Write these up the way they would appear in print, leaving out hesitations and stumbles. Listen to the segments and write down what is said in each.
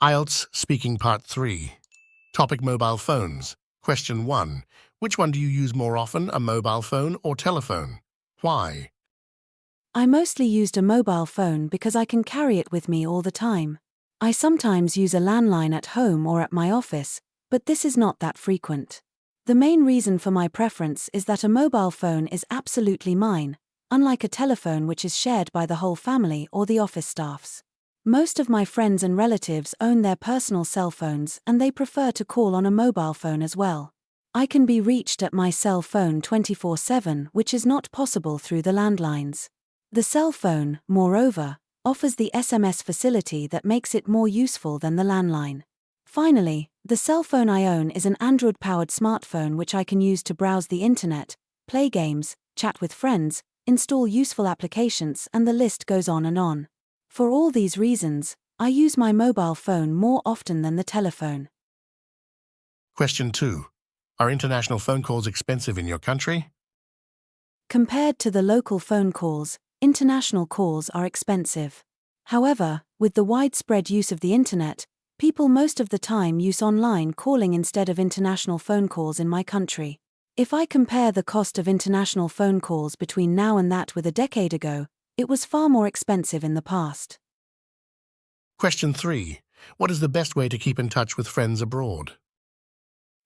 IELTS Speaking Part 3. Topic: Mobile phones. Question 1. Which one do you use more often, a mobile phone or telephone? Why? I mostly used a mobile phone because I can carry it with me all the time. I sometimes use a landline at home or at my office, but this is not that frequent. The main reason for my preference is that a mobile phone is absolutely mine, unlike a telephone which is shared by the whole family or the office staffs. Most of my friends and relatives own their personal cell phones and they prefer to call on a mobile phone as well. I can be reached at my cell phone 24/7, which is not possible through the landlines. The cell phone, moreover, offers the SMS facility that makes it more useful than the landline. Finally, the cell phone I own is an Android-powered smartphone which I can use to browse the internet, play games, chat with friends, install useful applications, and the list goes on and on. For all these reasons, I use my mobile phone more often than the telephone. Question 2. Are international phone calls expensive in your country? Compared to the local phone calls, international calls are expensive. However, with the widespread use of the internet, people most of the time use online calling instead of international phone calls in my country. If I compare the cost of international phone calls between now and that with a decade ago, it was far more expensive in the past. Question 3. What is the best way to keep in touch with friends abroad?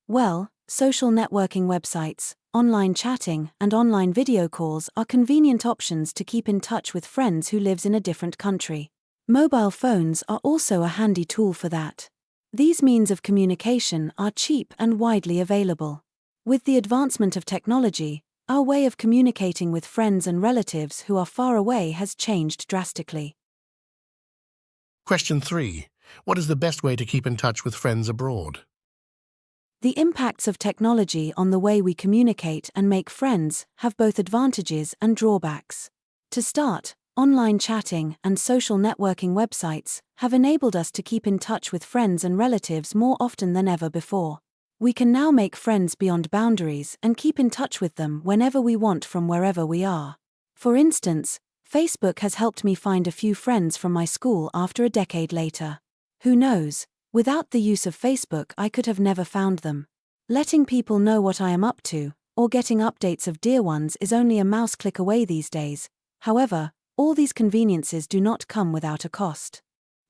Well, social networking websites, online chatting, and online video calls are convenient options to keep in touch with friends who lives in a different country. Mobile phones are also a handy tool for that. These means of communication are cheap and widely available. With the advancement of technology, our way of communicating with friends and relatives who are far away has changed drastically. Question 3. What is the best way to keep in touch with friends abroad? The impacts of technology on the way we communicate and make friends have both advantages and drawbacks. To start, online chatting and social networking websites have enabled us to keep in touch with friends and relatives more often than ever before. We can now make friends beyond boundaries and keep in touch with them whenever we want from wherever we are. For instance, Facebook has helped me find a few friends from my school after a decade later. Who knows? Without the use of Facebook, I could have never found them. Letting people know what I am up to, or getting updates of dear ones is only a mouse click away these days. However, all these conveniences do not come without a cost.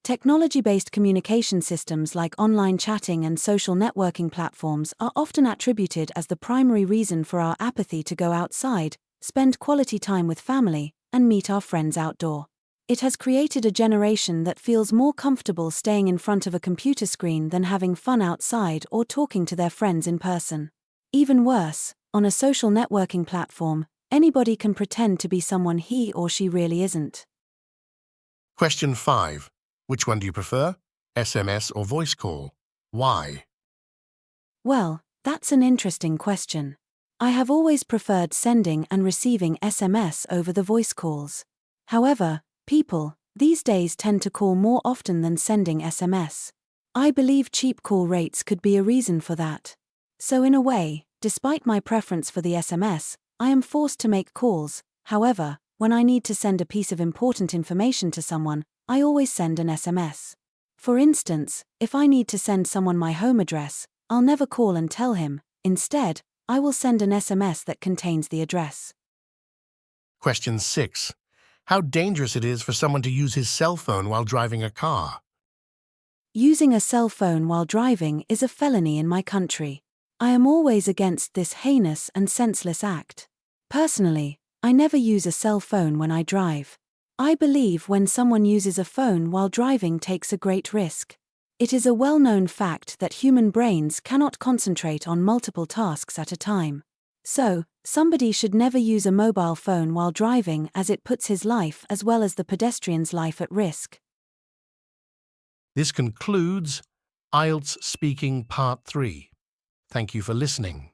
Technology-based communication systems like online chatting and social networking platforms are often attributed as the primary reason for our apathy to go outside, spend quality time with family, and meet our friends outdoor. It has created a generation that feels more comfortable staying in front of a computer screen than having fun outside or talking to their friends in person. Even worse, on a social networking platform, anybody can pretend to be someone he or she really isn't. Question 5. Which one do you prefer, SMS or voice call? Why? Well, that's an interesting question. I have always preferred sending and receiving SMS over the voice calls. However, people, these days tend to call more often than sending SMS. I believe cheap call rates could be a reason for that. So in a way, despite my preference for the SMS, I am forced to make calls. However, when I need to send a piece of important information to someone, I always send an SMS. For instance, if I need to send someone my home address, I'll never call and tell him. Instead, I will send an SMS that contains the address. Question 6. How dangerous it is for someone to use his cell phone while driving a car? Using a cell phone while driving is a felony in my country. I am always against this heinous and senseless act. Personally, I never use a cell phone when I drive. I believe when someone uses a phone while driving takes a great risk. It is a well-known fact that human brains cannot concentrate on multiple tasks at a time. So, somebody should never use a mobile phone while driving as it puts his life as well as the pedestrian's life at risk. This concludes IELTS Speaking Part 3. Thank you for listening.